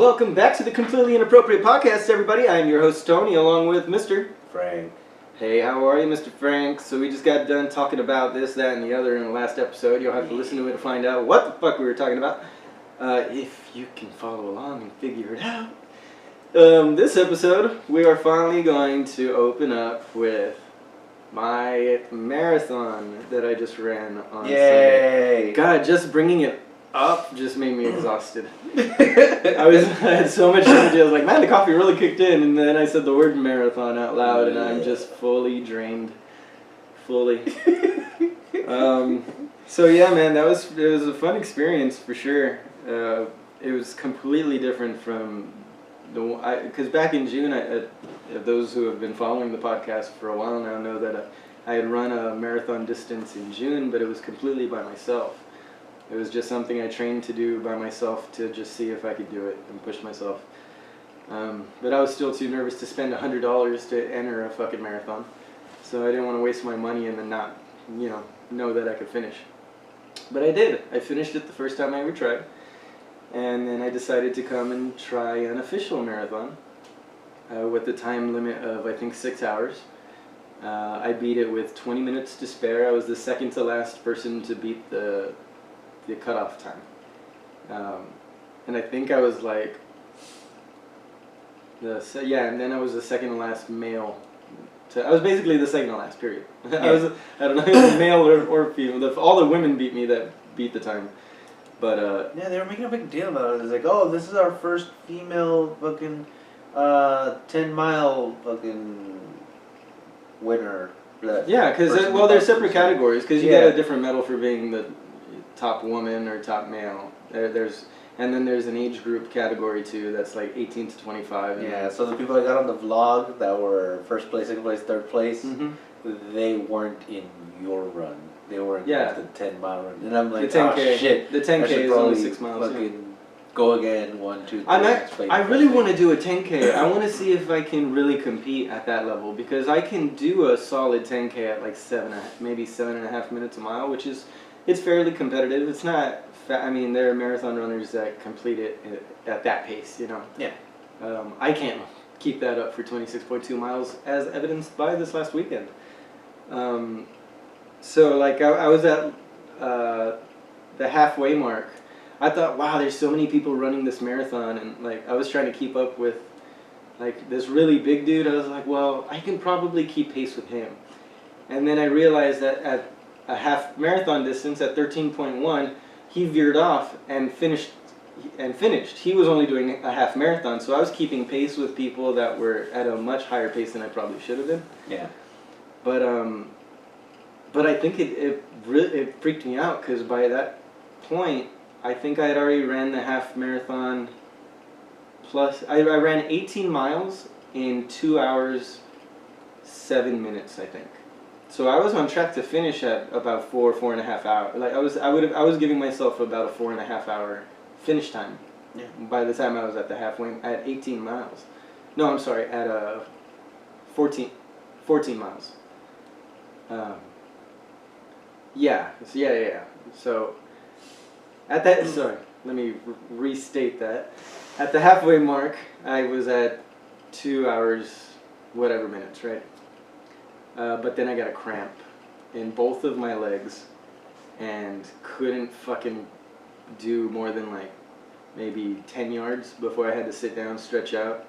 Welcome back to the Completely Inappropriate Podcast, everybody. I'm your host, Tony, along with Mr. Frank. Hey, how are you, Mr. Frank? So we just got done talking about this, that, and the other in the last episode. You'll have to listen to it to find out what the fuck we were talking about. If you can follow along and figure it out. This episode, we are finally going to open up with my marathon that I just ran on Sunday. God, just bringing it up just made me exhausted. I had so much energy. I was like, man, the coffee really kicked in, and then I said the word marathon out loud, and I'm just fully drained. Fully. So yeah, man, it was a fun experience for sure. It was completely different from because back in June, those who have been following the podcast for a while now know that I had run a marathon distance in June, but it was completely by myself. It was just something I trained to do by myself to just see if I could do it and push myself. But I was still too nervous to spend $100 to enter a fucking marathon. So I didn't want to waste my money and then not, know that I could finish. But I did. I finished it the first time I ever tried. And then I decided to come and try an official marathon with the time limit of, I think, 6 hours. I beat it with 20 minutes to spare. I was the second to last person to beat the cutoff time. And I think I was like, and then I was the second to last male. I was basically the second to last, period. Yeah. I don't know if it was male or female. All the women beat me that beat the time. But yeah, they were making a big deal about it. It's like, oh, this is our first female fucking 10-mile fucking winner. Yeah, because there's separate categories because you get a different medal for being the top woman or top male. And then there's an age group category too that's like 18 to 25. Yeah, so the people that got on the vlog that were first place, second place, third place, they weren't in your run. They were in the 10-mile run. And I'm like, the 10K, oh shit. The 10K is only 6 miles. Fucking go again, 1, 2, 3. I really want to do a 10K. I want to see if I can really compete at that level because I can do a solid 10K at like 7.5 minutes a mile, which is, it's fairly competitive. It's not, there are marathon runners that complete it at that pace, Yeah. I can't keep that up for 26.2 miles as evidenced by this last weekend. So like I was at the halfway mark. I thought, wow, there's so many people running this marathon, and like I was trying to keep up with like this really big dude. I was like, well, I can probably keep pace with him. And then I realized that at a half marathon distance at 13.1, he veered off and finished. He was only doing a half marathon, so I was keeping pace with people that were at a much higher pace than I probably should have been. Yeah. But I think it freaked me out because by that point, I think I had already ran the half marathon plus, I ran 18 miles in 2 hours, 7 minutes, I think. So I was on track to finish at about 4.5 hours. Like I was giving myself about a 4.5 hour finish time. Yeah. By the time I was at the halfway, at 18 miles. No, I'm sorry, at 14 miles. Yeah. So, at that, sorry, let me restate that. At the halfway mark, I was at 2 hours, whatever minutes, right? But then I got a cramp in both of my legs and couldn't fucking do more than like maybe 10 yards before I had to sit down, stretch out,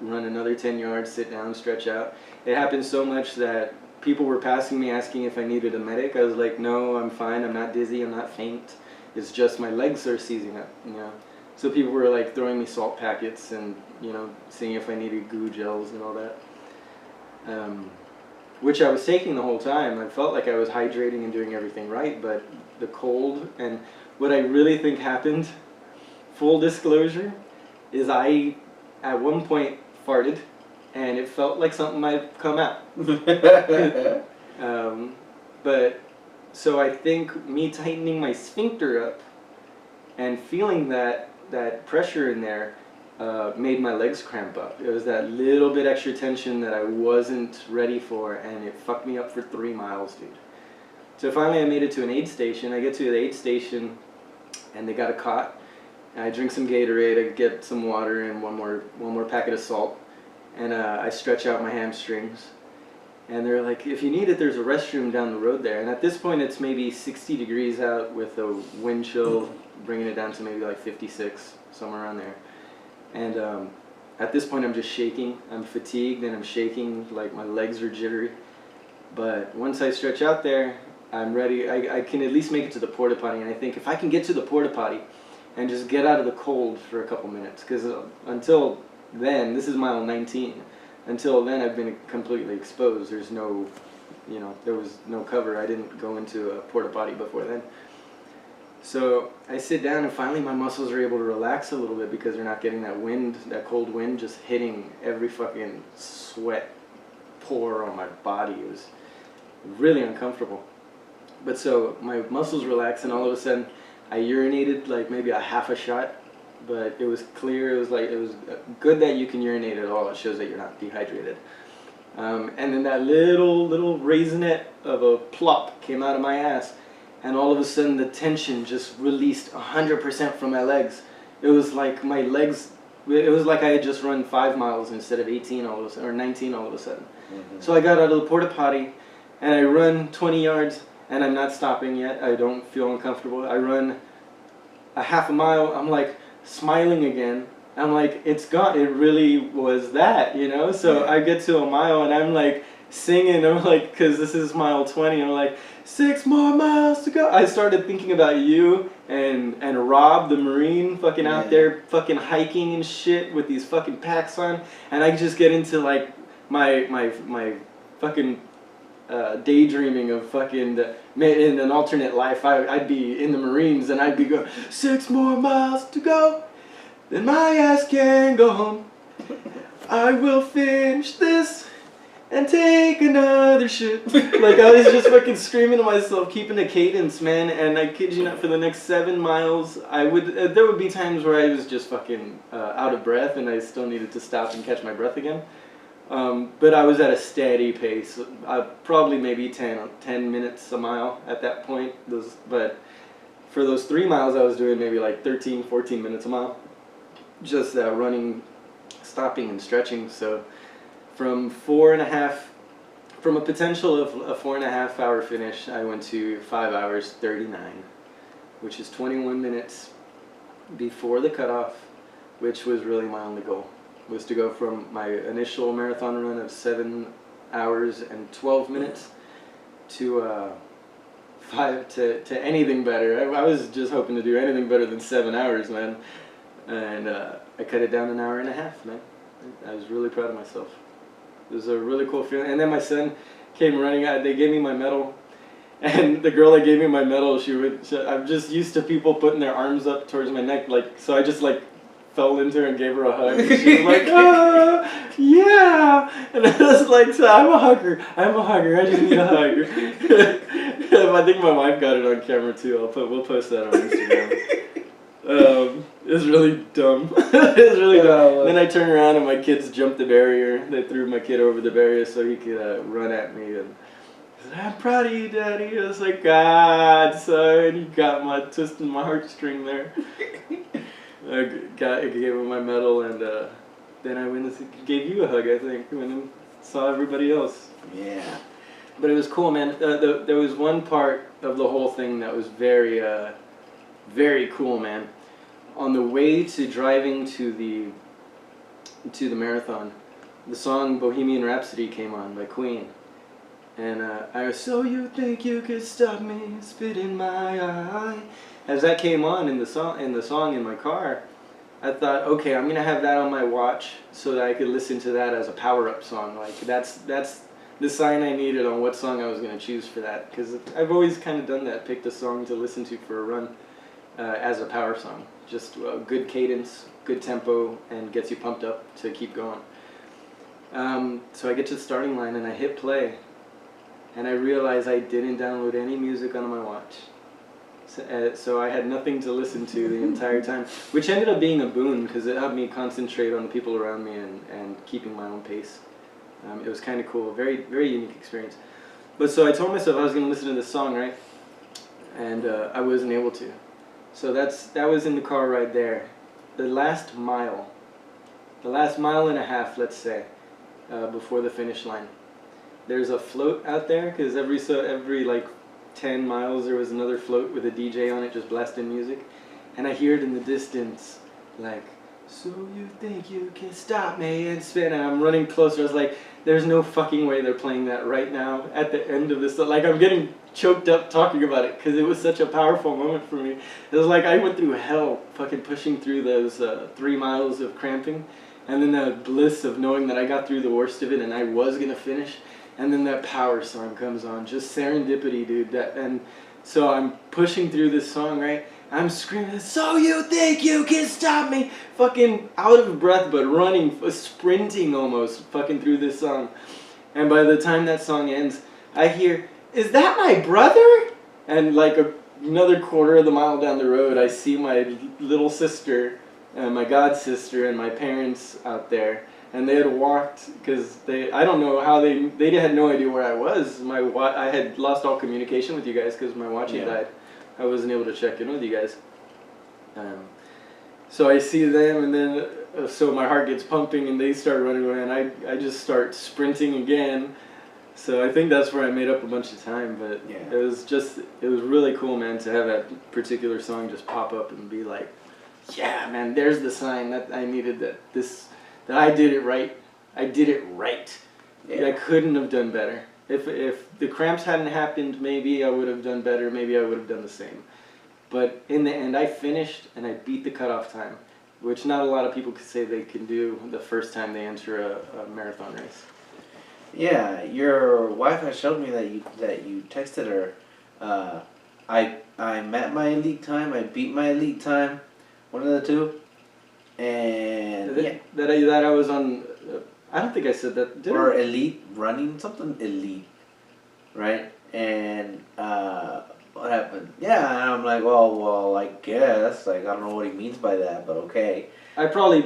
run another 10 yards, sit down, stretch out. It happened so much that people were passing me asking if I needed a medic. I was like, no, I'm fine. I'm not dizzy. I'm not faint. It's just my legs are seizing up, So people were like throwing me salt packets and, seeing if I needed goo gels and all that. Which I was taking the whole time. I felt like I was hydrating and doing everything right, but the cold and what I really think happened, full disclosure, is I at one point farted and it felt like something might have come out. But so I think me tightening my sphincter up and feeling that pressure in there made my legs cramp up. It was that little bit extra tension that I wasn't ready for, and it fucked me up for 3 miles, dude. So finally I made it to an aid station. I get to the aid station and they got a cot I drink some Gatorade, I get some water and one more packet of salt, and I stretch out my hamstrings. And they're like, if you need it, there's a restroom down the road there. And at this point, it's maybe 60 degrees out with a wind chill, bringing it down to maybe like 56, somewhere around there. And at this point, I'm just shaking. I'm fatigued and I'm shaking, like my legs are jittery. But once I stretch out there, I'm ready. I can at least make it to the porta potty. And I think if I can get to the porta potty and just get out of the cold for a couple minutes, because until then, this is mile 19. Until then, I've been completely exposed. There's no, there was no cover. I didn't go into a porta potty before then. So I sit down, and finally my muscles are able to relax a little bit because they're not getting that wind, that cold wind, just hitting every fucking sweat pore on my body. It was really uncomfortable. But so my muscles relax, and all of a sudden I urinated like maybe a half a shot, but it was clear. It was good that you can urinate at all. It shows that you're not dehydrated. And then that little raisinette of a plop came out of my ass, and all of a sudden the tension just released 100% from my legs. It was like my legs. It was like I had just run 5 miles instead of 18 all of a sudden, or 19 all of a sudden. Mm-hmm. So I got out of the porta potty, and I run 20 yards. And I'm not stopping yet. I don't feel uncomfortable. I run a half a mile. I'm like smiling again. I'm like, it's gone. It really was that, So yeah. I get to a mile and I'm like singing. I'm like, because this is mile 20. I'm like, 6 more miles to go. I started thinking about you and Rob, the Marine, fucking out there fucking hiking and shit with these fucking packs on. And I just get into like my fucking daydreaming of fucking in an alternate life. I'd be in the Marines and I'd be going 6 more miles to go, then my ass can go home. I will finish this and take another shit. Like I was just fucking screaming to myself, keeping a cadence, man. And I kid you not, for the next 7 miles, I would there would be times where I was just fucking out of breath and I still needed to stop and catch my breath again. But I was at a steady pace, probably maybe 10 minutes a mile at that point. But for those 3 miles, I was doing maybe like 13, 14 minutes a mile. Just running, stopping, and stretching. So from a potential of a 4.5 hour finish, I went to 5 hours 39, which is 21 minutes before the cutoff, which was really my only goal. Was to go from my initial marathon run of 7 hours and 12 minutes to anything better. I was just hoping to do anything better than 7 hours, man. And I cut it down 1.5 hours, man. I was really proud of myself. It was a really cool feeling. And then my son came running out. They gave me my medal. And the girl that gave me my medal, I'm just used to people putting their arms up towards my neck, so I just fell into her and gave her a hug. And she was like, oh, yeah. And I was like, so I'm a hugger. I just need a hug. I think my wife got it on camera too. We'll post that on Instagram. It was really dumb. It was really dumb. Then I turned around and my kids jumped the barrier. They threw my kid over the barrier so he could run at me. And he said, I'm proud of you, Daddy. I was like, God, son, you got my twisting my heartstring there. I gave him my medal, and then I went and gave you a hug, I think, and saw everybody else. Yeah. But it was cool, man. There was one part of the whole thing that was very, very cool, man. On the way to driving to the marathon, the song Bohemian Rhapsody came on by Queen. And I was, so you think you could stop me, spit in my eye. As that came on in the song in my car, I thought, okay, I'm gonna have that on my watch so that I could listen to that as a power-up song. Like that's the sign I needed on what song I was gonna choose for that, because I've always kind of done that, picked a song to listen to for a run as a power song. Just good cadence, good tempo, and gets you pumped up to keep going. So I get to the starting line and I hit play, and I realize I didn't download any music on my watch. So I had nothing to listen to the entire time, which ended up being a boon because it helped me concentrate on the people around me and keeping my own pace. It was kind of cool, very, very unique experience. But so I told myself I was going to listen to this song, right? And I wasn't able to. So that was in the car right there. The last mile and a half, let's say, before the finish line. There's a float out there because every like 10 miles there was another float with a DJ on it just blasting music, and I hear it in the distance like, so you think you can stop me and spin, and I'm running closer. I was like, there's no fucking way they're playing that right now at the end of this. Like, I'm getting choked up talking about it because it was such a powerful moment for me. It was like I went through hell fucking pushing through those 3 miles of cramping, and then that bliss of knowing that I got through the worst of it and I was gonna finish, and then that power song comes on. Just serendipity, dude. And so I'm pushing through this song, right? I'm screaming, so you think you can stop me? Fucking out of breath, but running, sprinting almost, fucking through this song. And by the time that song ends, I hear, is that my brother? And like another quarter of the mile down the road, I see my little sister, my god sister, and my parents out there. And they had walked, because I don't know how they had no idea where I was. I had lost all communication with you guys because my watch had died. I wasn't able to check in with you guys. So I see them, and then so my heart gets pumping, and they start running away, and I just start sprinting again. So I think that's where I made up a bunch of time. But it was really cool, man, to have that particular song just pop up and be like, yeah, man, there's the sign that I needed, that I did it right. I did it right. Yeah. I couldn't have done better. If the cramps hadn't happened, maybe I would have done better. Maybe I would have done the same. But in the end, I finished and I beat the cutoff time, which not a lot of people could say they can do the first time they enter a marathon race. Yeah, your wife has showed me that you texted her. I met my elite time. I beat my elite time. One of the two. And that I was on. I don't think I said that. Or elite running, something elite, right? And what happened? Yeah, and I'm like, well, I guess. Like, I don't know what he means by that, but okay. I probably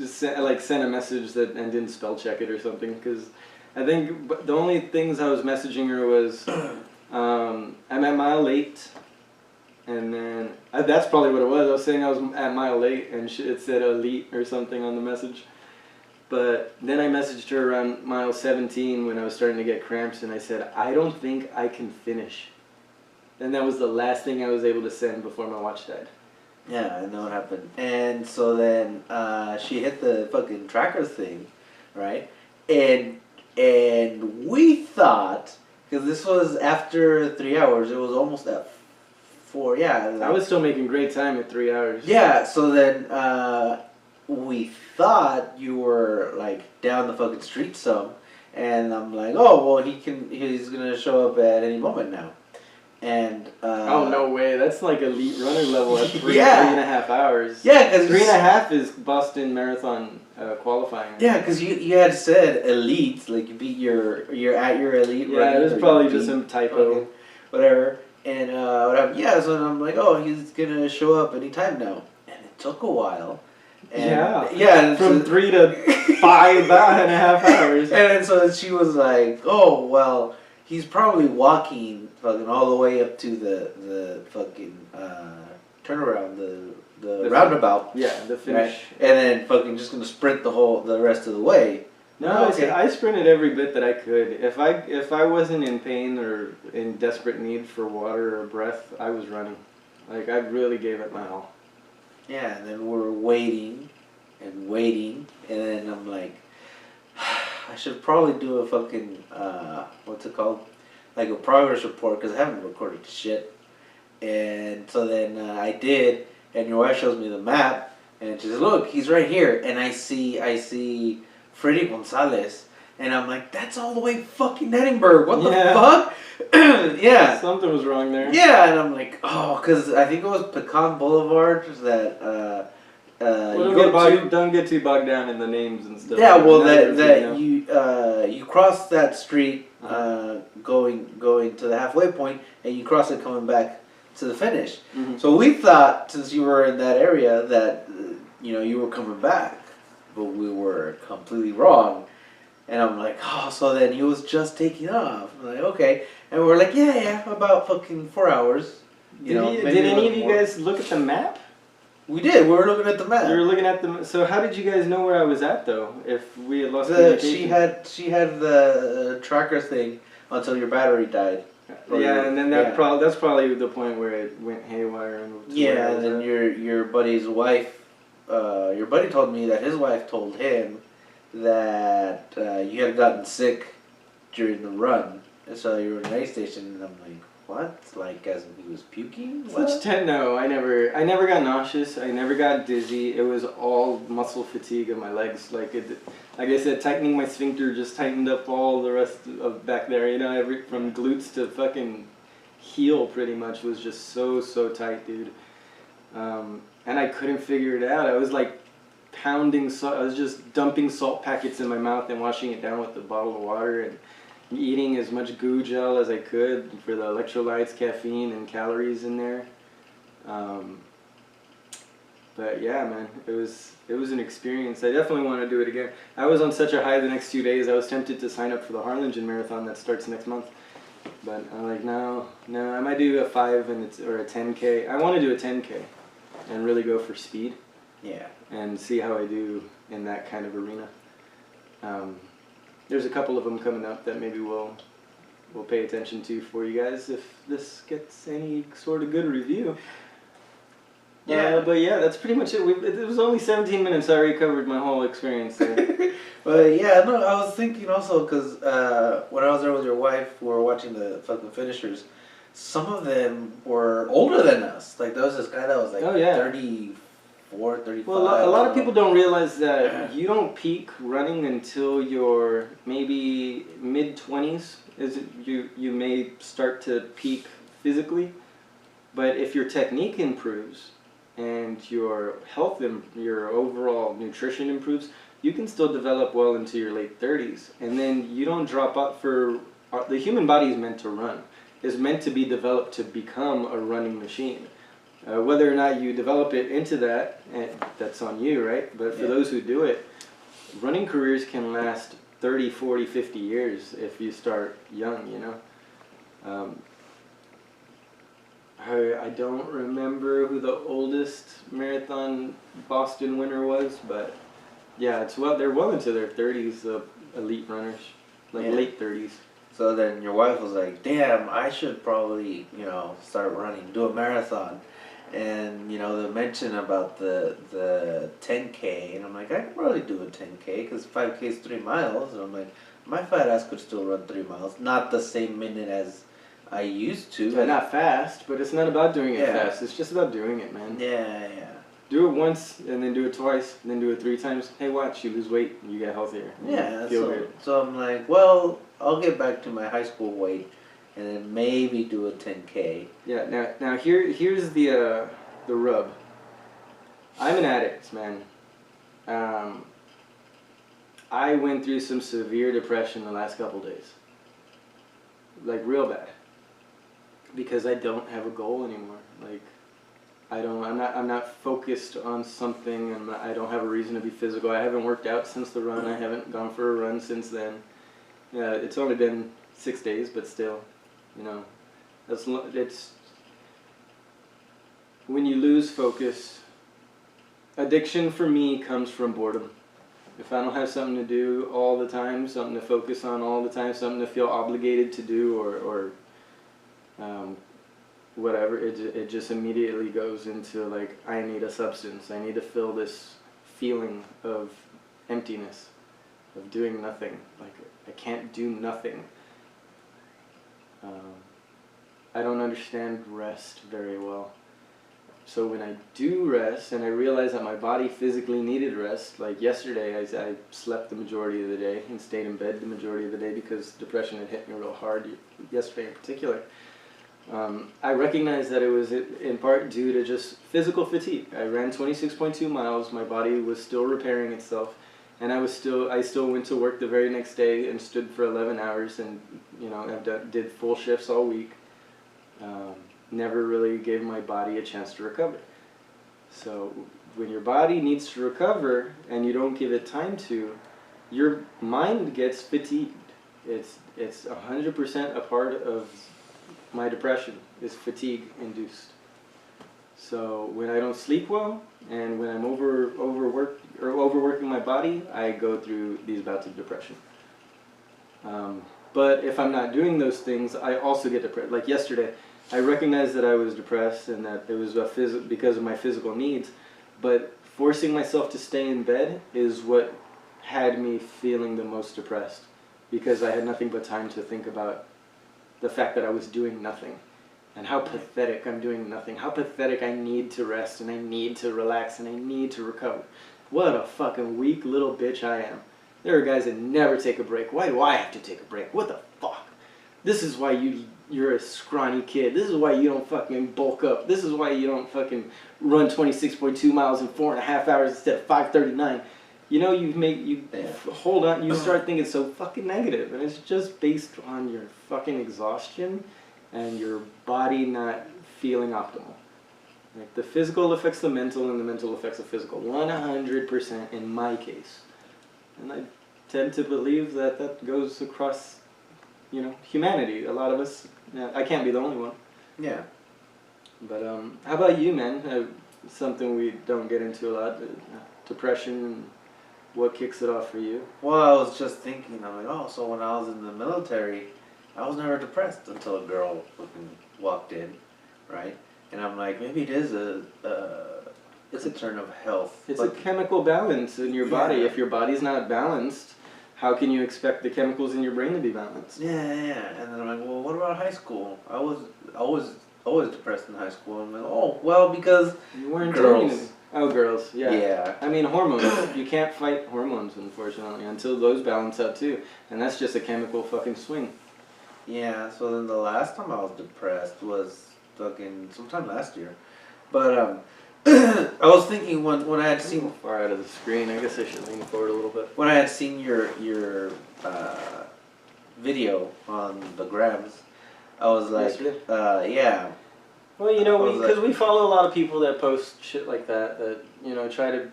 sent a message and didn't spell check it or something, because I think the only things I was messaging her was I'm at mile 8, and then that's probably what it was. I was saying I was at mile 8, and it said elite or something on the message. But then I messaged her around mile 17 when I was starting to get cramps, and I said, I don't think I can finish. And that was the last thing I was able to send before my watch died. Yeah, I know what happened. And so then she hit the fucking tracker thing, right? And we thought, because this was after 3 hours, it was almost at 4, yeah. I was still making great time at 3 hours. Yeah, so then we thought you were like down the fucking street some, and I'm like, oh well, he's gonna show up at any moment now, and oh no way, that's like elite runner level at 3.5 hours. Yeah, because 3.5 is Boston Marathon qualifying. Yeah, because you had said elite, like you beat you're at your elite. Yeah, it was probably just some typo, whatever. And yeah, so I'm like, oh, he's gonna show up anytime now, and it took a while. And yeah, from 3 to 5.5 hours. And so she was like, "Oh well, he's probably walking fucking all the way up to the fucking turnaround, the roundabout. Yeah, the finish. Right? And then fucking just gonna sprint the rest of the way." No, okay. I sprinted every bit that I could. If I wasn't in pain or in desperate need for water or breath, I was running. Like, I really gave it my all. Yeah, and then we're waiting, and then I'm like, I should probably do a fucking, what's it called? Like a progress report, because I haven't recorded shit. And so then I did, and your wife shows me the map, and she says, look, he's right here. And I see Freddy Gonzalez, and I'm like, that's all the way fucking Edinburgh. What the fuck? Yeah. Something was wrong there. Yeah, and I'm like, oh, because I think it was Pecan Boulevard that don't get too bogged down in the names and stuff. Yeah, well, you cross that street going to the halfway point, and you cross it coming back to the finish. Mm-hmm. So we thought, since you were in that area, that you were coming back, but we were completely wrong. And I'm like, oh, so then he was just taking off. I'm like, okay. And we're like, yeah, about fucking 4 hours. You know, did maybe any of look you more. guys look at the map? We did. We were looking at the map. You were looking at the. So how did you guys know where I was at though? If we had lost communication. She had the tracker thing until your battery died. Yeah, and then that's probably the point where it went haywire and. Yeah, and then your buddy's wife, your buddy told me that his wife told him that you had gotten sick during the run, and so you were in an aid station, and I'm like, what? Like as in he was puking? What? No, I never got nauseous. I never got dizzy. It was all muscle fatigue of my legs. Like I said, tightening my sphincter just tightened up all the rest of back there. You know, from glutes to fucking heel, pretty much was just so tight, dude. And I couldn't figure it out. I was like pounding salt. I was just dumping salt packets in my mouth and washing it down with a bottle of water and eating as much goo gel as I could for the electrolytes, caffeine, and calories in there. But yeah, man, it was an experience. I definitely want to do it again. I was on such a high the next 2 days. I was tempted to sign up for the Harlingen Marathon that starts next month. But I'm like, no, I might do a 5 or a 10K. I want to do a 10K and really go for speed. Yeah. And see how I do in that kind of arena. There's a couple of them coming up that maybe we'll pay attention to for you guys if this gets any sort of good review. Yeah. But yeah, that's pretty much it. It was only 17 minutes. I already covered my whole experience there. But yeah, no, I was thinking also because when I was there with your wife, we were watching the fucking finishers. Some of them were older than us. Like there was this guy that was like 34, 35. Well, a lot of people don't realize that you don't peak running until you're maybe mid-20s. You may start to peak physically, but if your technique improves and your health and your overall nutrition improves, you can still develop well into your late 30s, and then you don't drop out. The human body is meant to run. It's meant to be developed to become a running machine. Whether or not you develop it into that, that's on you, right? But for those who do it, running careers can last 30, 40, 50 years if you start young, you know? I don't remember who the oldest marathon Boston winner was, but yeah, they're well into their 30s, the elite runners, late 30s. So then your wife was like, damn, I should probably, start running, do a marathon. And, the mention about the 10K, and I'm like, I could probably do a 10K, because 5K is 3 miles, and I'm like, my fat ass could still run 3 miles, not the same minute as I used to. Yeah, not fast, but it's not about doing it fast, it's just about doing it, man. Yeah. Do it once, and then do it twice, and then do it 3 times. Hey, watch, you lose weight, and you get healthier. Yeah, feel good. So I'm like, well, I'll get back to my high school weight, and then maybe do a 10K. Yeah. Now here's the rub. I'm an addict, man. I went through some severe depression the last couple days, like real bad, because I don't have a goal anymore. Like, I'm not focused on something, and I don't have a reason to be physical. I haven't worked out since the run. I haven't gone for a run since then. Yeah, it's only been 6 days, but still, it's when you lose focus. Addiction for me comes from boredom. If I don't have something to do all the time, something to focus on all the time, something to feel obligated to do, or whatever, it just immediately goes into like, I need a substance. I need to fill this feeling of emptiness, of doing nothing. Like, I can't do nothing. I don't understand rest very well. So when I do rest, and I realize that my body physically needed rest, like yesterday I slept the majority of the day and stayed in bed the majority of the day because depression had hit me real hard yesterday in particular. I recognized that it was in part due to just physical fatigue. I ran 26.2 miles, my body was still repairing itself, and I still went to work the very next day and stood for 11 hours and did full shifts all week. Never really gave my body a chance to recover. So when your body needs to recover and you don't give it time to, your mind gets fatigued. It's 100% a part of my depression. is fatigue induced. So when I don't sleep well, and when I'm overworking my body, I go through these bouts of depression. But if I'm not doing those things, I also get depressed. Like yesterday, I recognized that I was depressed and that it was because of my physical needs, but forcing myself to stay in bed is what had me feeling the most depressed, because I had nothing but time to think about the fact that I was doing nothing, and how pathetic I'm doing nothing, how pathetic I need to rest, and I need to relax, and I need to recover. What a fucking weak little bitch I am. There are guys that never take a break. Why do I have to take a break? What the fuck? This is why you're a scrawny kid. This is why you don't fucking bulk up. This is why you don't fucking run 26.2 miles in 4.5 hours instead of 5:39. You know, hold on, you start thinking so fucking negative, and it's just based on your fucking exhaustion and your body not feeling optimal. Like, the physical affects the mental, and the mental affects the physical. 100% in my case. And I tend to believe that that goes across, you know, humanity. A lot of us, I can't be the only one. Yeah. But how about you, man? Something we don't get into a lot, depression, and what kicks it off for you? Well, I was just thinking, I'm like, oh, so when I was in the military, I was never depressed until a girl fucking walked in, right? And I'm like, maybe it is a concern of health. It's a chemical balance in your body. Yeah. If your body's not balanced, how can you expect the chemicals in your brain to be balanced? Yeah. And then I'm like, well, what about high school? I was always depressed in high school. I'm like, oh, well, because You weren't girls. doing it. Oh, girls, yeah. Yeah. I mean, hormones. You can't fight hormones, unfortunately, until those balance out too. And that's just a chemical fucking swing. Yeah, so then the last time I was depressed was fucking sometime last year. But I was thinking when I had seen Far out of the screen. I guess I should lean forward a little bit. when I had seen your video on the grams, I was like, yeah. Well, you know, I was because we follow a lot of people that post shit like that, you know, try to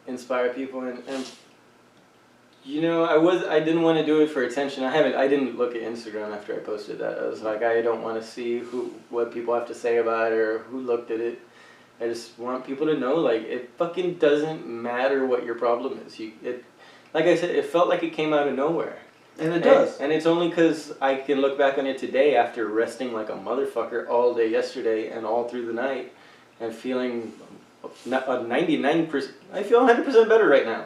inspire people, and you know, I didn't want to do it for attention. I didn't look at Instagram after I posted that. I was like, I don't want to see what people have to say about it or who looked at it. I just want people to know, like, it fucking doesn't matter what your problem is. Like I said, it felt like it came out of nowhere. And it does. And it's only because I can look back on it today after resting like a motherfucker all day yesterday and all through the night and feeling 99%, I feel 100% better right now.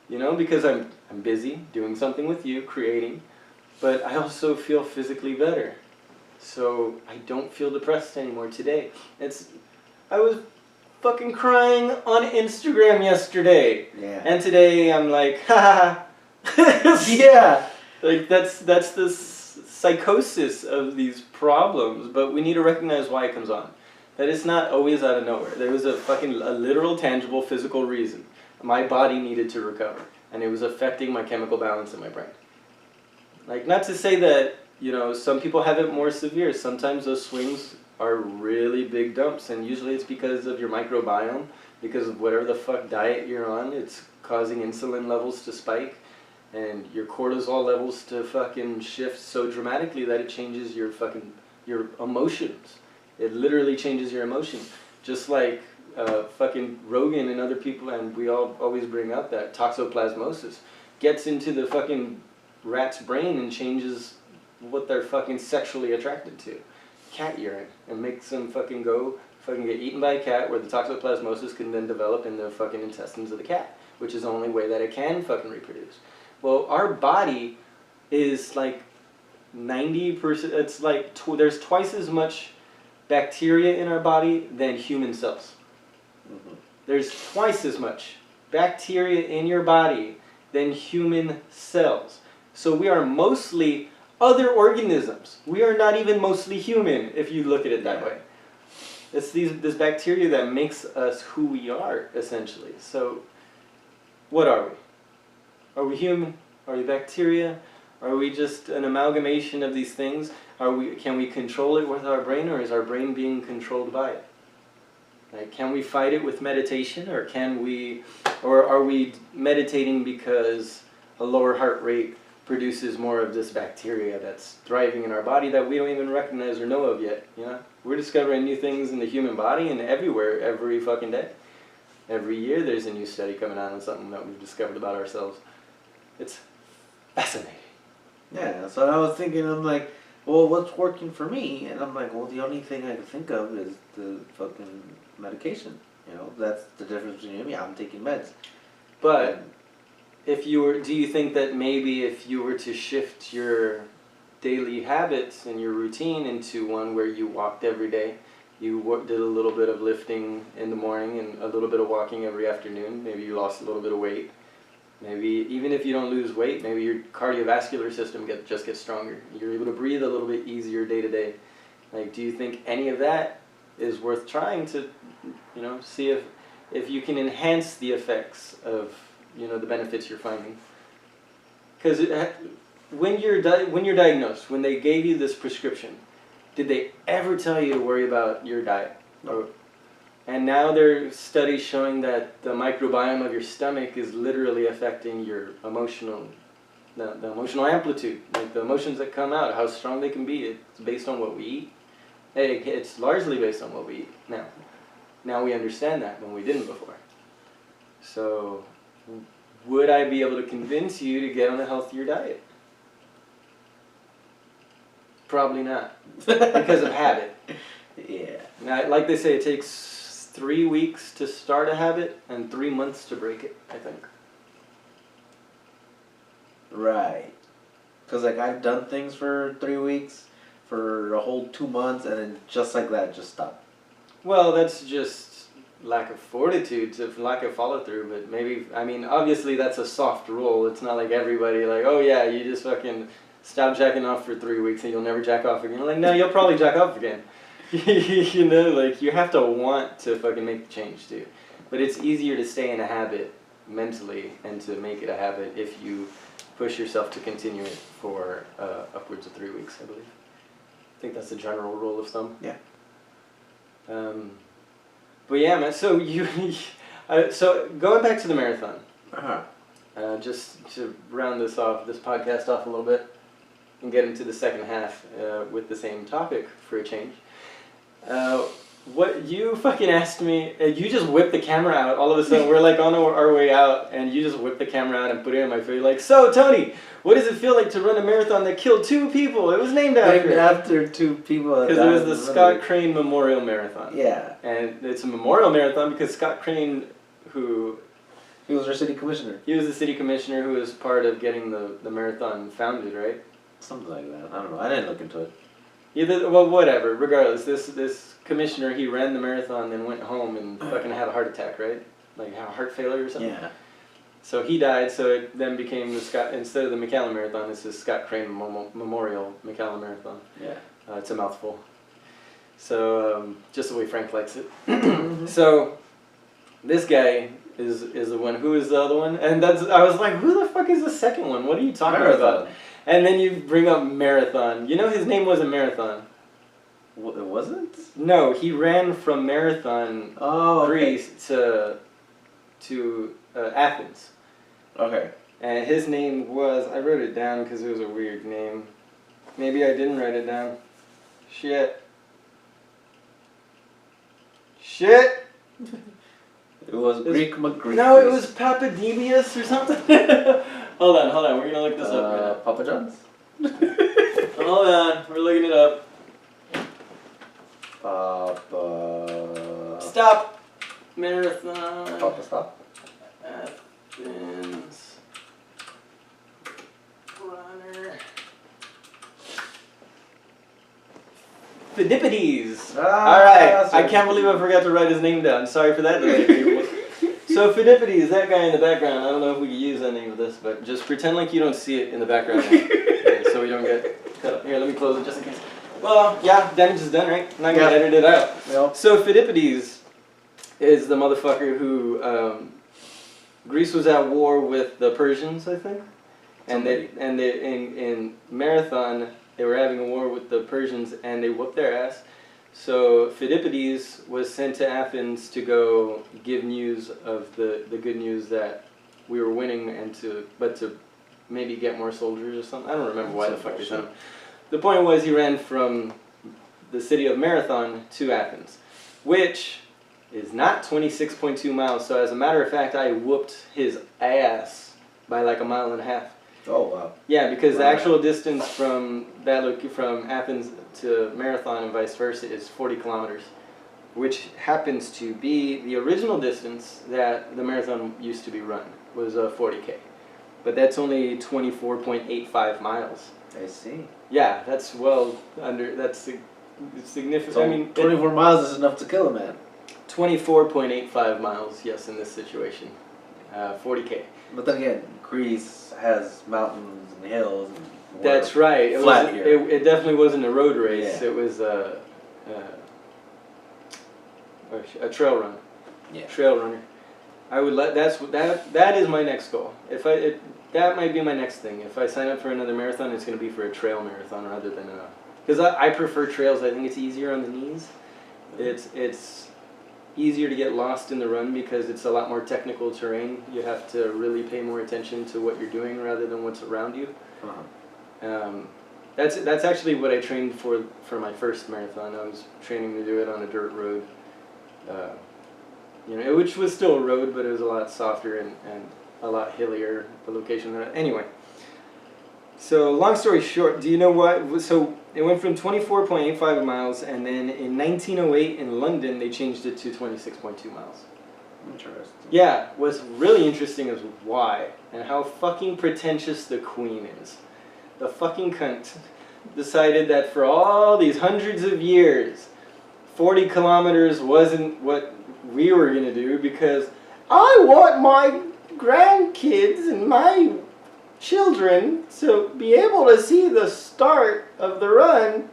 You know, because I'm busy doing something with you, creating, but I also feel physically better. So I don't feel depressed anymore today. I was fucking crying on Instagram yesterday. Yeah. And today I'm like, ha ha. Yeah. Like, that's the psychosis of these problems, but we need to recognize why it comes on. That it's not always out of nowhere. There was a literal, tangible, physical reason. My body needed to recover, and it was affecting my chemical balance in my brain. Like, not to say that, you know, some people have it more severe. Sometimes those swings are really big dumps, and usually it's because of your microbiome, because of whatever the fuck diet you're on. It's causing insulin levels to spike, and your cortisol levels to fucking shift so dramatically that it changes your emotions. It literally changes your emotions. Just like fucking Rogan and other people, and we all always bring up that toxoplasmosis gets into the fucking rat's brain and changes what they're fucking sexually attracted to. Cat urine, and makes them fucking get eaten by a cat, where the toxoplasmosis can then develop in the fucking intestines of the cat, which is the only way that it can fucking reproduce. Well, our body is like 90%, it's like, there's twice as much bacteria in our body than human cells. Mm-hmm. There's twice as much bacteria in your body than human cells. So we are mostly other organisms. We are not even mostly human, if you look at it that way. It's this bacteria that makes us who we are, essentially. So, what are we? Are we human? Are we bacteria? Are we just an amalgamation of these things? Can we control it with our brain, or is our brain being controlled by it? Like, can we fight it with meditation, or are we meditating because a lower heart rate produces more of this bacteria that's thriving in our body that we don't even recognize or know of yet. You know, we're discovering new things in the human body and everywhere, every fucking day. Every year there's a new study coming out on something that we've discovered about ourselves. It's fascinating. Yeah, that's what I was thinking. I'm like, well, what's working for me? And I'm like, well, the only thing I can think of is the fucking medication. You know, that's the difference between me. I'm taking meds. But if you were, do you think that maybe if you were to shift your daily habits and your routine into one where you walked every day, you did a little bit of lifting in the morning and a little bit of walking every afternoon, maybe you lost a little bit of weight, maybe even if you don't lose weight, maybe your cardiovascular system just gets stronger, you're able to breathe a little bit easier day to day. Like, do you think any of that is worth trying to, you know, see if you can enhance the effects of, you know, the benefits you're finding? Because when you're diagnosed, when they gave you this prescription, did they ever tell you to worry about your diet? No. And now there are studies showing that the microbiome of your stomach is literally affecting your emotional, the emotional amplitude, like the emotions that come out, how strong they can be. It's based on what we eat. It's largely based on what we eat now. Now we understand that when we didn't before. So, would I be able to convince you to get on a healthier diet? Probably not, because of habit. Yeah. Now, like they say, it takes 3 weeks to start a habit and 3 months to break it, I think. Right. Because, like, I've done things for 3 weeks, for a whole 2 months, and then just like that, just stop. Well, that's just lack of fortitude, lack of follow-through, but maybe, I mean, obviously that's a soft rule. It's not like everybody, like, oh yeah, you just fucking stop jacking off for 3 weeks and you'll never jack off again. Like, no, you'll probably jack off again. You know, like, you have to want to fucking make the change too. But it's easier to stay in a habit mentally and to make it a habit if you push yourself to continue it for upwards of 3 weeks, I believe. I think that's the general rule of thumb. Yeah. But yeah, man, so so going back to the marathon, just to round this podcast off a little bit, and get into the second half with the same topic for a change. What you fucking asked me, you just whipped the camera out. All of a sudden, we're like on our way out, and you just whipped the camera out and put it in my face. Like, so Tony, what does it feel like to run a marathon that killed 2 people? It was named after 2 people. Because it was the Scott Crane Memorial Marathon. Yeah. And it's a memorial marathon because Scott Crane, he was our city commissioner. He was the city commissioner who was part of getting the marathon founded, right? Something like that. I don't know. I didn't look into it. Yeah, well, whatever. Regardless, this commissioner, he ran the marathon, then went home and fucking had a heart attack, right? Like have a heart failure or something. Yeah. So he died. So it then became instead of the McAllen Marathon, this is Scott Crane Memorial McAllen Marathon. Yeah. It's a mouthful. So just the way Frank likes it. So this guy is the one. Who is the other one? And I was like, who the fuck is the second one? What are you talking about? And then you bring up Marathon. You know his name wasn't Marathon. It wasn't? No, he ran from Marathon, Greece to Athens. Okay. And his name was, I wrote it down because it was a weird name. Maybe I didn't write it down. Shit. It was Greek McGreek. No, it was Papademius or something. Hold on, we're gonna look this up right now. Papa John's? Hold on, we're looking it up. Papa... Stop! Marathon. Papa stop? Athens. Runner. Phidippides. Alright, I can't believe I forgot to write his name down. Sorry for that. So Phidippides, that guy in the background, I don't know if we can use any of this, but just pretend like you don't see it in the background. Okay, so we don't get cut up. Here, let me close it just in case. Well, yeah, damage is done, right? I'm not going to edit it out. Yep. So Phidippides is the motherfucker who, Greece was at war with the Persians, I think. And in Marathon, they were having a war with the Persians and they whooped their ass. So Phidippides was sent to Athens to go give news of the good news that we were winning, and to maybe get more soldiers or something. I don't remember why the fuck they sent him. The point was he ran from the city of Marathon to Athens, which is not 26.2 miles. So as a matter of fact, I whooped his ass by like 1.5 miles. Oh wow. Yeah, because the actual distance from from Athens to Marathon and vice versa is 40 kilometers, which happens to be the original distance that the marathon used to be run, was 40K. But that's only 24.85 miles. I see. Yeah, that's well under, that's significant. So I mean, 24 miles is enough to kill a man. 24.85 miles, yes, in this situation. 40K. But then again, Greece has mountains and hills. And That's right. It definitely wasn't a road race. Yeah. It was a trail run. Yeah. Trail runner. I would that is my next goal. That might be my next thing. If I sign up for another marathon, it's going to be for a trail marathon rather than because I prefer trails. I think it's easier on the knees. It's easier to get lost in the run because it's a lot more technical terrain. You have to really pay more attention to what you're doing rather than what's around you. That's actually what I trained for my first marathon. I was training to do it on a dirt road, which was still a road, but it was a lot softer and a lot hillier, the location. Anyway, so long story short, do you know what? So it went from 24.85 miles, and then in 1908 in London, they changed it to 26.2 miles. Interesting. Yeah, what's really interesting is why, and how fucking pretentious the Queen is. The fucking cunt decided that for all these hundreds of years, 40 kilometers wasn't what we were going to do because I want my grandkids and my children to be able to see the start of the run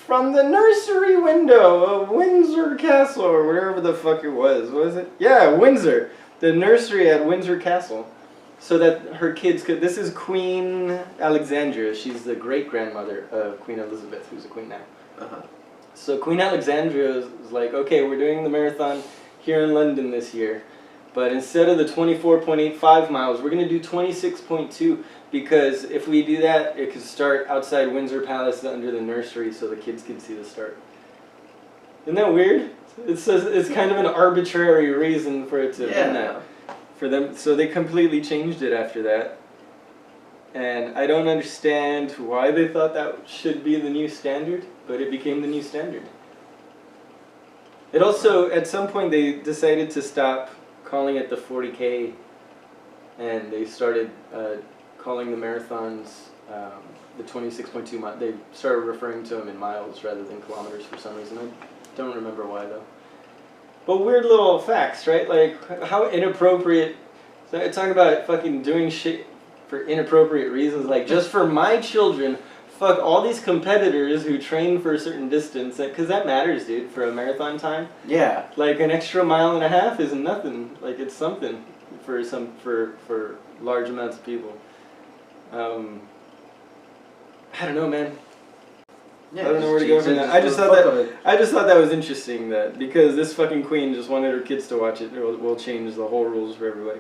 from the nursery window of Windsor Castle or whatever the fuck it was it? Yeah, Windsor. The nursery at Windsor Castle. So that her kids could... This is Queen Alexandria. She's the great-grandmother of Queen Elizabeth, who's a queen now. So Queen Alexandria was like, okay, we're doing the marathon here in London this year. But instead of the 24.85 miles, we're going to do 26.2 because if we do that, it could start outside Windsor Palace under the nursery so the kids can see the start. Isn't that weird? It's kind of an arbitrary reason for it to have done that. For them, so they completely changed it after that. And I don't understand why they thought that should be the new standard, but it became the new standard. It also, at some point, they decided to stop calling it the 40K, and they started calling the marathons the 26.2 miles. They started referring to them in miles rather than kilometers for some reason. I don't remember why though. But weird little facts, right? Like how inappropriate. So talking about fucking doing shit for inappropriate reasons. Like just for my children, fuck all these competitors who train for a certain distance, because that matters, dude, for a marathon time. Yeah. Like an extra 1.5 miles is nothing. Like it's something for large amounts of people. I don't know, man. Yeah, I don't know where to go from that. I just thought that was interesting that because this fucking queen just wanted her kids to watch it, we'll change the whole rules for everybody.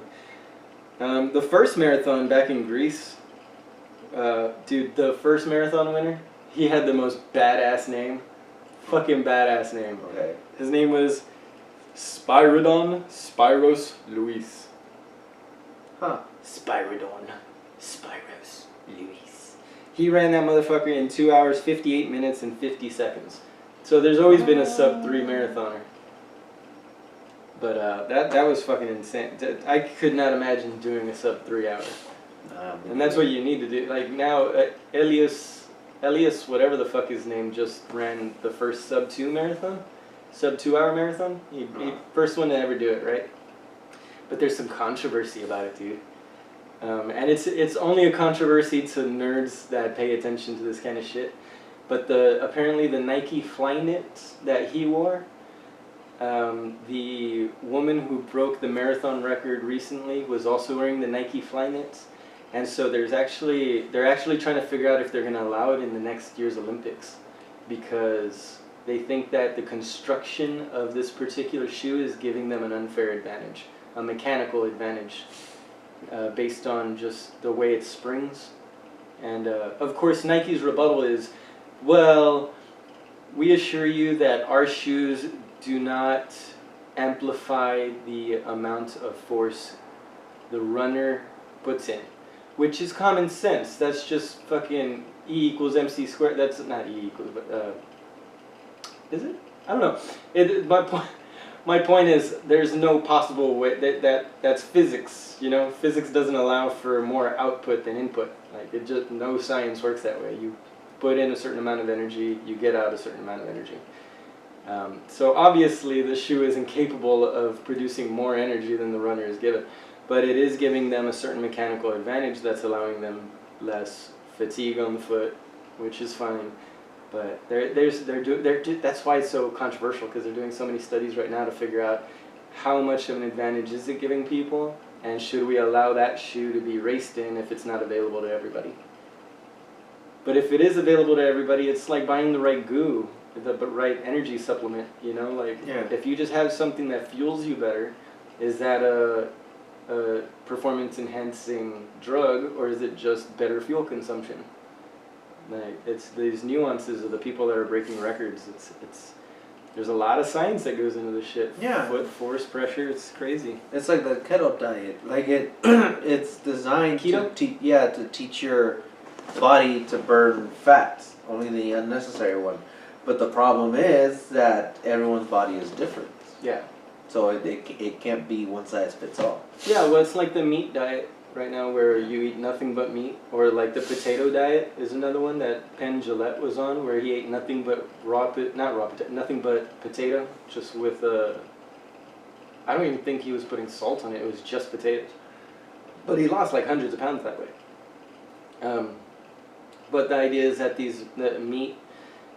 The first marathon back in Greece. Dude, the first marathon winner, he had the most badass name. Fucking badass name. Okay. His name was Spyridon Spyros Luis. Huh. Spyridon Spyros Luis. He ran that motherfucker in 2 hours, 58 minutes, and 50 seconds. So there's always been a sub-3 marathoner. But that was fucking insane. I could not imagine doing a sub-3 hour. And that's what you need to do. Like now, Elias, whatever the fuck his name, just ran the first sub-2 marathon, sub-2 hour marathon. He first one to ever do it, right? But there's some controversy about it, dude. And it's only a controversy to nerds that pay attention to this kind of shit. But apparently the Nike Flyknit that he wore, the woman who broke the marathon record recently was also wearing the Nike Flyknits. And so they're actually trying to figure out if they're going to allow it in the next year's Olympics, because they think that the construction of this particular shoe is giving them an unfair advantage, a mechanical advantage. based on just the way it springs. And of course, Nike's rebuttal is, well, we assure you that our shoes do not amplify the amount of force the runner puts in, which is common sense. That's just fucking E equals MC squared. That's not E equals, but is it? I don't know. My point is, there's no possible way that's physics. You know, physics doesn't allow for more output than input. Like it just no science works that way. You put in a certain amount of energy, you get out a certain amount of energy. So obviously, the shoe is incapable of producing more energy than the runner is given, but it is giving them a certain mechanical advantage that's allowing them less fatigue on the foot, which is fine. But that's why it's so controversial, because they're doing so many studies right now to figure out how much of an advantage is it giving people, and should we allow that shoe to be raced in if it's not available to everybody. But if it is available to everybody, it's like buying the right goo, the right energy supplement, you know? Like, if you just have something that fuels you better, is that a performance-enhancing drug, or is it just better fuel consumption? Like, it's these nuances of the people that are breaking records. There's a lot of science that goes into this shit. Yeah. Foot force, pressure, it's crazy. It's like the keto diet. Like it's designed keto? to teach your body to burn fats, only the unnecessary one. But the problem is that everyone's body is different. Yeah. So it can't be one size fits all. Yeah, well, it's like the meat diet right now, where you eat nothing but meat, or like the potato diet is another one that Penn Jillette was on, where he ate nothing but nothing but potato, just with I don't even think he was putting salt on it. It was just potatoes, but he lost like hundreds of pounds that way. But the idea is that the meat,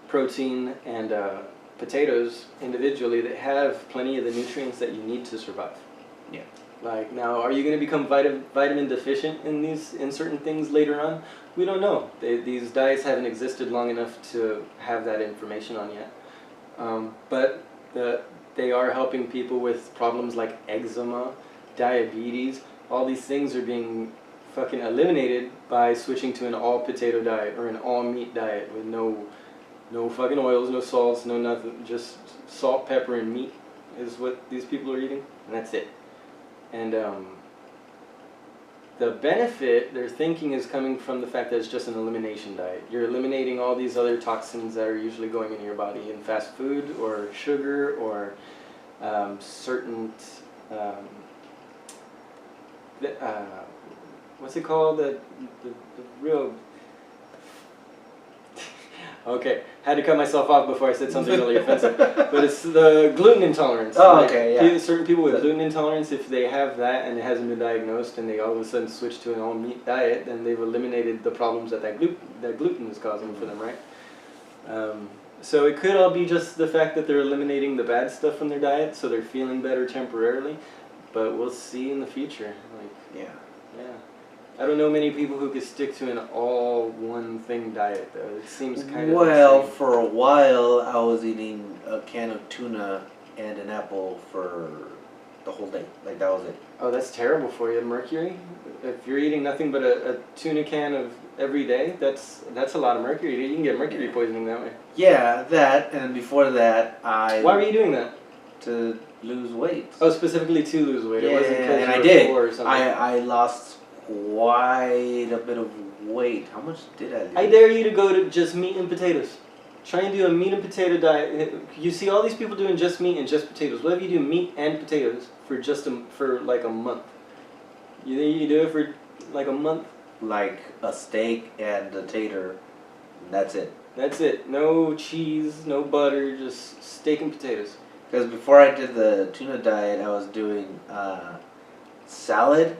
protein, and potatoes individually, that have plenty of the nutrients that you need to survive. Yeah. Like, now, are you going to become vitamin deficient in certain things later on? We don't know. These diets haven't existed long enough to have that information on yet. But they are helping people with problems like eczema, diabetes. All these things are being fucking eliminated by switching to an all potato diet or an all meat diet with no fucking oils, no salts, no nothing. Just salt, pepper, and meat is what these people are eating, and that's it. And the benefit they're thinking is coming from the fact that it's just an elimination diet. You're eliminating all these other toxins that are usually going into your body in fast food or sugar or certain what's it called? The real... Okay, had to cut myself off before I said something really offensive. But it's the gluten intolerance. Oh, okay, yeah. Certain people with gluten intolerance, if they have that and it hasn't been diagnosed and they all of a sudden switch to an all-meat diet, then they've eliminated the problems that gluten is causing for them, right? So it could all be just the fact that they're eliminating the bad stuff from their diet, so they're feeling better temporarily. But we'll see in the future. Like, yeah. I don't know many people who could stick to an all one thing diet, though. It seems kind of well, insane. For a while I was eating a can of tuna and an apple for the whole day. Like, that was it. Oh, that's terrible for you. Mercury? If you're eating nothing but a tuna can of every day, that's a lot of mercury. You can get mercury poisoning that way. Yeah, that, and before that I... Why were you doing that? To lose weight. Oh, specifically to lose weight. Yeah, it wasn't because and you I were did. poor or something. I lost quite a bit of weight. How much did I lose? I dare you to go to just meat and potatoes. Try and do a meat and potato diet. You see all these people doing just meat and just potatoes. What if you do meat and potatoes for like a month? You think you can do it for like a month? Like a steak and a tater. That's it. That's it. No cheese, no butter, just steak and potatoes. Because before I did the tuna diet, I was doing salad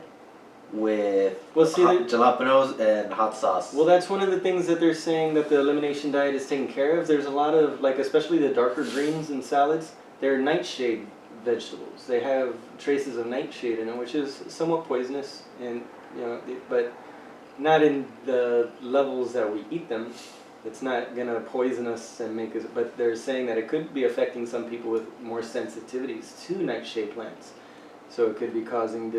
with jalapenos and hot sauce. Well, that's one of the things that they're saying that the elimination diet is taking care of. There's a lot of, like, especially the darker greens and salads, they're nightshade vegetables. They have traces of nightshade in them, which is somewhat poisonous, and but not in the levels that we eat them. It's not gonna poison us and make us. But they're saying that it could be affecting some people with more sensitivities to nightshade plants. So it could be causing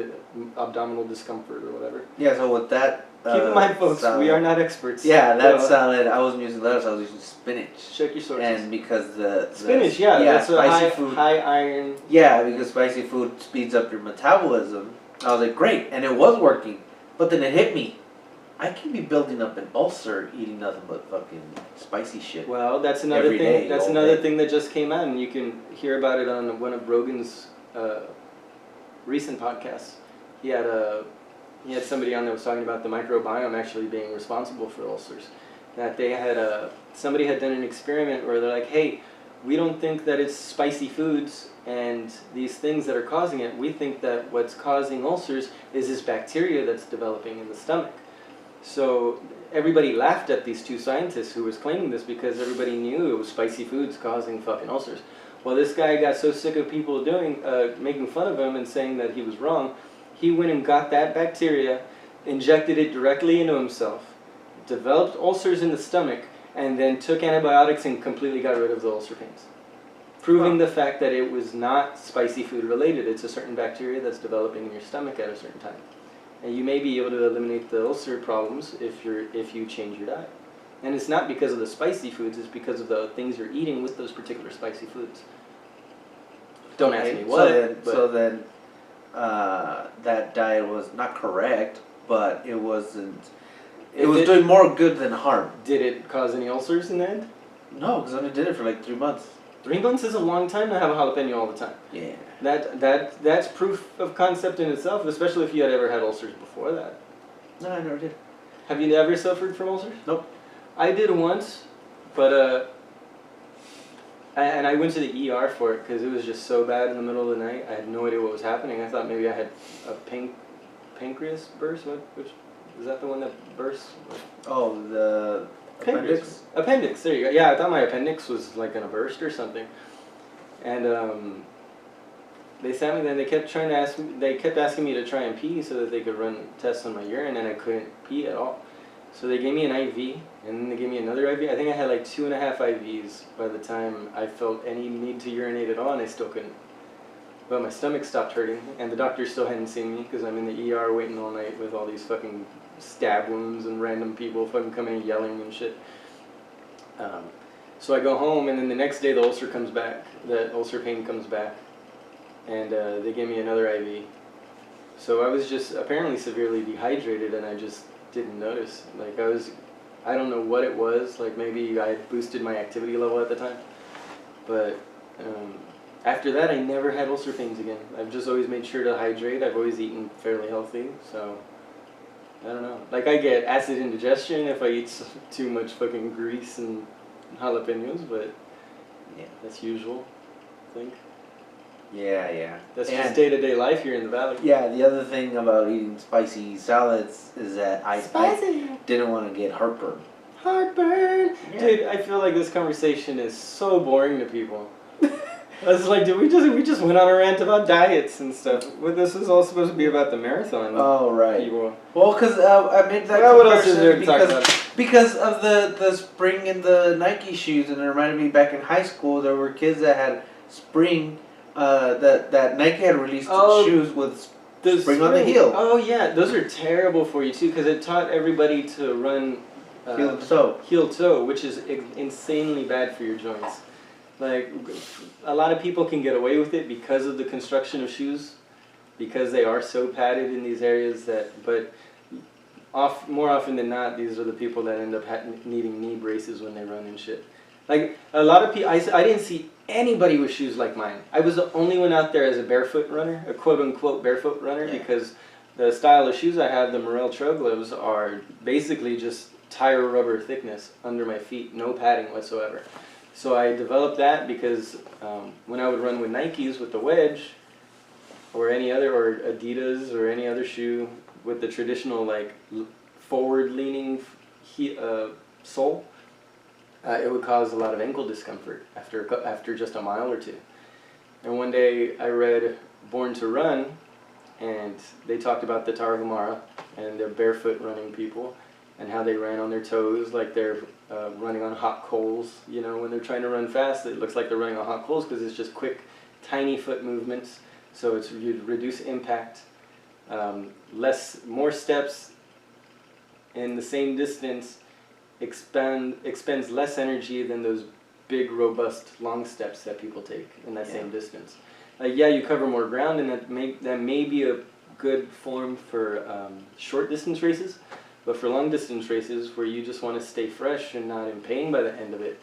abdominal discomfort or whatever. Yeah, so with that... Keep in mind, folks, salad, we are not experts. Yeah, that salad, I wasn't using lettuce, I was using spinach. Check your sources. And because the spinach, that's spicy a food, high iron. Yeah, because spicy food speeds up your metabolism. I was like, great, and it was working. But then it hit me. I can be building up an ulcer eating nothing but fucking spicy shit. Well, that's another thing. That's another thing that just came out, and you can hear about it on one of Rogan's recent podcasts. He had somebody on that was talking about the microbiome actually being responsible for ulcers. That they had somebody had done an experiment where they're like, hey, we don't think that it's spicy foods and these things that are causing it. We think that what's causing ulcers is this bacteria that's developing in the stomach. So everybody laughed at these two scientists who was claiming this because everybody knew it was spicy foods causing fucking ulcers. Well, this guy got so sick of people making fun of him and saying that he was wrong, he went and got that bacteria, injected it directly into himself, developed ulcers in the stomach, and then took antibiotics and completely got rid of the ulcer pains. Proving the fact that it was not spicy food related. It's a certain bacteria that's developing in your stomach at a certain time. And you may be able to eliminate the ulcer problems if you change your diet. And it's not because of the spicy foods, it's because of the things you're eating with those particular spicy foods. Don't ask me what. So then that diet was not correct, but it wasn't... It was doing more good than harm. Did it cause any ulcers in the end? No, because I only did it for like 3 months. 3 months is a long time to have a jalapeno all the time. Yeah. That's proof of concept in itself, especially if you had ever had ulcers before that. No, I never did. Have you ever suffered from ulcers? Nope. I did once, but and I went to the ER for it because it was just so bad in the middle of the night. I had no idea what was happening. I thought maybe I had a pancreas burst. Which is that the one that bursts? Oh, the appendix? Appendix, there you go. Yeah, I thought my appendix was like gonna burst or something. And they sent me. Then they kept asking me to try and pee so that they could run tests on my urine, and I couldn't pee at all. So they gave me an IV, and then they gave me another IV. I think I had like 2.5 IVs by the time I felt any need to urinate at all, and I still couldn't. But my stomach stopped hurting, and the doctor still hadn't seen me because I'm in the ER waiting all night with all these fucking stab wounds and random people fucking coming and yelling and shit. So I go home, and then the next day the ulcer comes back. The ulcer pain comes back, and they gave me another IV. So I was just apparently severely dehydrated, and I just didn't notice. Like I don't know what it was. Like maybe I had boosted my activity level at the time, but after that I never had ulcer pains again. I've just always made sure to hydrate. I've always eaten fairly healthy, so I don't know. Like I get acid indigestion if I eat too much fucking grease and jalapenos, but yeah, that's usual, I think. Yeah. That's just day-to-day life here in the valley. Yeah, the other thing about eating spicy salads is that I didn't want to get heartburn. Heartburn! Yeah. Dude, I feel like this conversation is so boring to people. I was like, dude, we just went on a rant about diets and stuff. Well, this is all supposed to be about the marathon. Oh, right. People. Well, because I made that what else is there to talk about? Because of the spring in the Nike shoes, and it reminded me back in high school, there were kids that had spring, that Nike had released shoes with spring on the heel. Oh, yeah. Those are terrible for you, too, because it taught everybody to run heel toe, which is insanely bad for your joints. Like, a lot of people can get away with it because of the construction of shoes, because they are so padded in these areas but more often than not, these are the people that end up needing knee braces when they run and shit. Like, a lot of people, I didn't see anybody with shoes like mine. I was the only one out there as a barefoot runner, a quote-unquote barefoot runner, because the style of shoes I have, the Morel Trail Gloves, are basically just tire rubber thickness under my feet, no padding whatsoever. So I developed that because when I would run with Nikes with the wedge, or Adidas or any other shoe with the traditional like forward-leaning sole, it would cause a lot of ankle discomfort after just a mile or two. And one day I read Born to Run, and they talked about the Tarahumara and their barefoot running people, and how they ran on their toes like they're running on hot coals. When they're trying to run fast, it looks like they're running on hot coals because it's just quick, tiny foot movements. So it's you reduce impact, more steps in the same distance, expends less energy than those big, robust, long steps that people take in that same distance. Yeah, you cover more ground, and that may be a good form for short distance races, but for long distance races where you just want to stay fresh and not in pain by the end of it,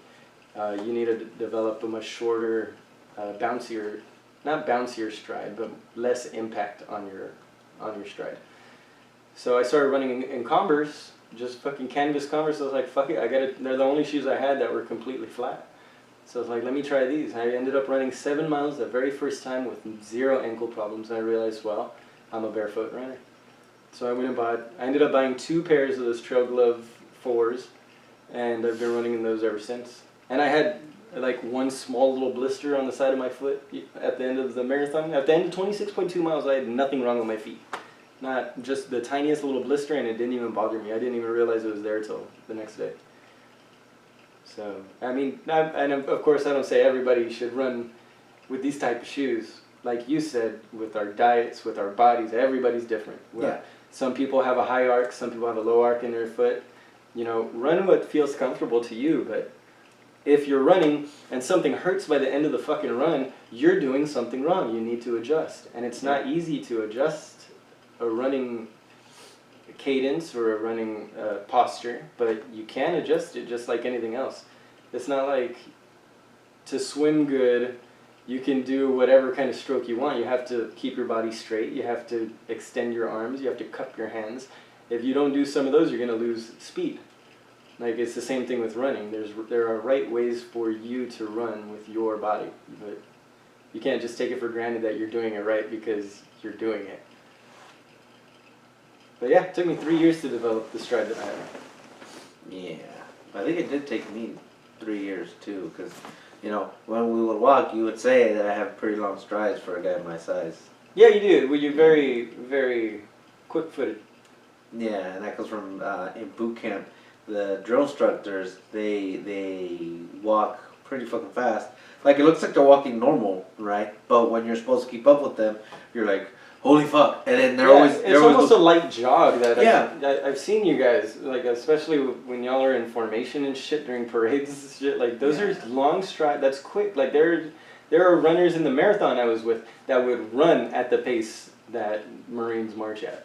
you need to develop a much shorter, bouncier, not bouncier stride, but less impact on your stride. So I started running in Converse, just fucking canvas Converse. I was like, fuck it, they're the only shoes I had that were completely flat. So I was like, let me try these. I ended up running 7 miles the very first time with 0 ankle problems, and I realized, well, I'm a barefoot runner. So I ended up buying 2 pairs of those Trail Glove 4s, and I've been running in those ever since. And I had like one small little blister on the side of my foot at the end of the marathon. At the end of 26.2 miles, I had nothing wrong with my feet. Not just the tiniest little blister, and it didn't even bother me. I didn't even realize it was there till the next day. So, I mean, and of course I don't say everybody should run with these type of shoes. Like you said, with our diets, with our bodies, everybody's different. Yeah. Some people have a high arc, some people have a low arc in their foot. You know, run what feels comfortable to you, but if you're running and something hurts by the end of the fucking run, you're doing something wrong. You need to adjust. And it's not easy to adjust a running cadence or a running posture, but you can adjust it just like anything else. It's not like to swim good, you can do whatever kind of stroke you want. You have to keep your body straight. You have to extend your arms. You have to cup your hands. If you don't do some of those, you're going to lose speed. Like, it's the same thing with running. There are right ways for you to run with your body, but you can't just take it for granted that you're doing it right because you're doing it. But yeah, it took me 3 years to develop the stride that I have. Yeah, I think it did take me 3 years too, because, you know, when we would walk, you would say that I have pretty long strides for a guy my size. Yeah, you do. Well, you're very, very quick-footed. Yeah, and that comes from in boot camp. The drill instructors, they walk pretty fucking fast. Like, it looks like they're walking normal, right? But when you're supposed to keep up with them, you're like, holy fuck! And then they're always almost a light jog that yeah. I've seen you guys, like, especially when y'all are in formation and shit during parades and shit. Like, those are long strides. That's quick. Like, there are runners in the marathon I was with that would run at the pace that Marines march at.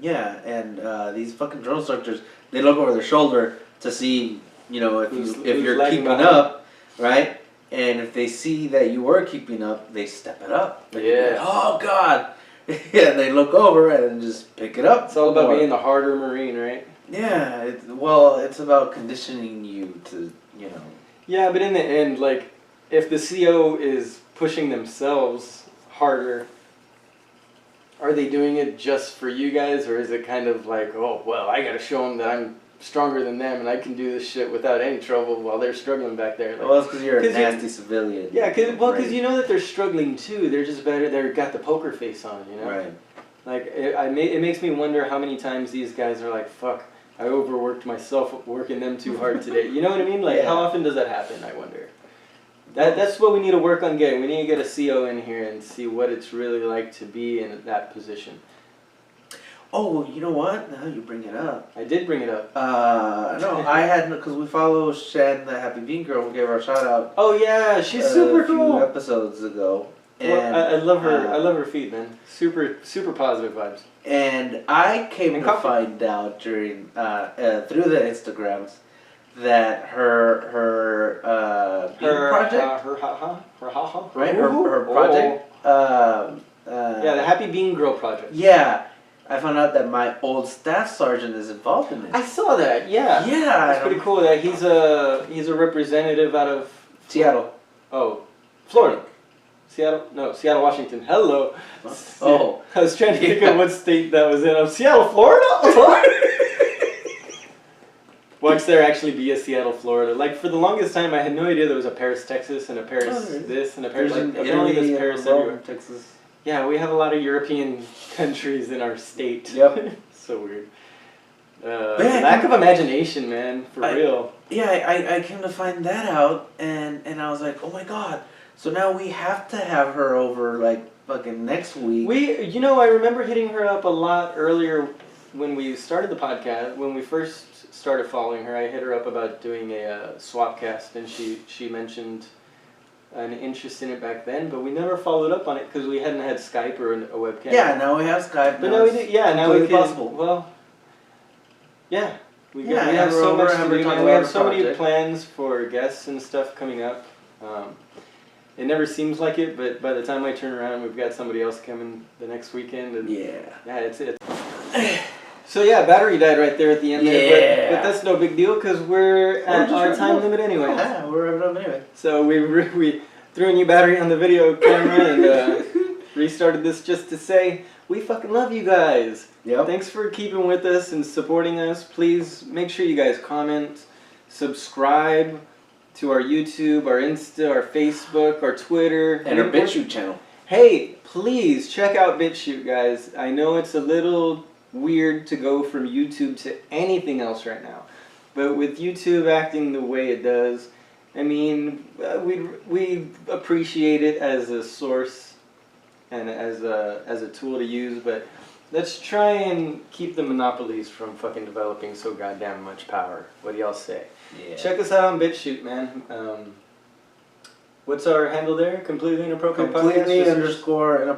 Yeah, and these fucking drill instructors, they look over their shoulder to see, you know, if you're keeping up, right? And if they see that you are keeping up, they step it up. Yeah. Like, oh God. Yeah, they look over and just pick it up. It's all about being the harder Marine, right? Yeah, it's about conditioning you to, you know. Yeah, but in the end, like, if the CO is pushing themselves harder, are they doing it just for you guys, or is it kind of like, oh, well, I gotta show them that I'm stronger than them and I can do this shit without any trouble while they're struggling back there? Like, well, it's because you're a nasty civilian. Yeah, because you know that they're struggling too. They're just better. They've got the poker face on, you know? Right. Like, it makes me wonder how many times these guys are like, fuck, I overworked myself working them too hard today. You know what I mean? Like, how often does that happen, I wonder? That's what we need to work on getting. We need to get a CO in here and see what it's really like to be in that position. Oh, you know what? Now you bring it up. I did bring it up. No, I had, because we follow Shen, the Happy Bean Girl. We gave her a shout out. Oh yeah, she's super cool. A few episodes ago. And, well, I love her. I love her feed, man. Super positive vibes. And I came to find out during through the Instagrams that her project, right? Her project. Yeah, the Happy Bean Girl project. Yeah, I found out that my old staff sergeant is involved in it. I saw that. Yeah. Yeah, it's pretty cool. That he's a representative out of Seattle. Oh, Florida. Seattle? No, Seattle, Washington. Hello. Oh. I was trying to think of what state that was in. Seattle, Florida? Watch there actually be a Seattle, Florida. Like, for the longest time, I had no idea there was a Paris, Texas, and a Paris this, and a Paris... Like, apparently there's Paris everywhere. Texas. Yeah, we have a lot of European countries in our state. Yep. So weird. Lack of imagination, man. For real. Yeah, I came to find that out, and I was like, oh my god. So now we have to have her over, like, fucking next week. I remember hitting her up a lot earlier when we started the podcast. When we first started following her, I hit her up about doing a swap cast, and she mentioned an interest in it back then, but we never followed up on it because we hadn't had Skype or a webcam. Yeah, now we have Skype. But now we do. Yeah, now we can. Possible. Well, yeah. We Yeah, have so much to do, man. We have so many project. plans for guests and stuff coming up. It never seems like it, but by the time I turn around, we've got somebody else coming the next weekend. And Yeah, it's So yeah, battery died right there at the end there, but that's no big deal because we're at our time limit anyway. Yeah, we're wrapping up anyway. So we threw a new battery on the video camera and restarted this just to say we fucking love you guys. Yep. Thanks for keeping with us and supporting us. Please make sure you guys comment, subscribe to our YouTube, our Insta, our Facebook, our Twitter, and our BitchUte channel. Hey, please check out BitchUte, guys. I know it's a little weird to go from YouTube to anything else right now, but with YouTube acting the way it does, I mean, we appreciate it as a source and as a tool to use, but let's try and keep the monopolies from fucking developing so goddamn much power. What do y'all say? Yeah. Check us out on BitchUte, man. What's our handle there? Completely Inappropriate Completely Podcast?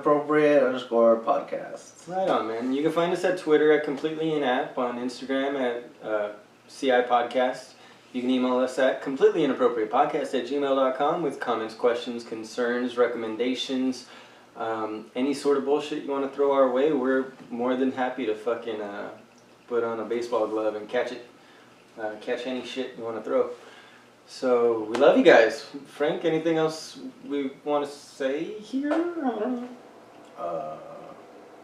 _inappropriate_podcast. Right on, man. You can find us at Twitter at Completely Inap, on Instagram at CI Podcast. You can email us at completelyinappropriatepodcast@gmail.com with comments, questions, concerns, recommendations, any sort of bullshit you want to throw our way. We're more than happy to fucking put on a baseball glove and catch it. Catch any shit you want to throw. So, we love you guys. Frank, anything else we want to say here? I don't know.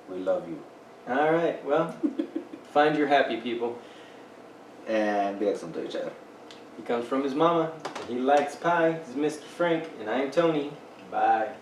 We love you. Alright, well, find your happy people. And be excellent to each other. He comes from his mama. He likes pie. He's Mr. Frank, and I am Tony. Bye.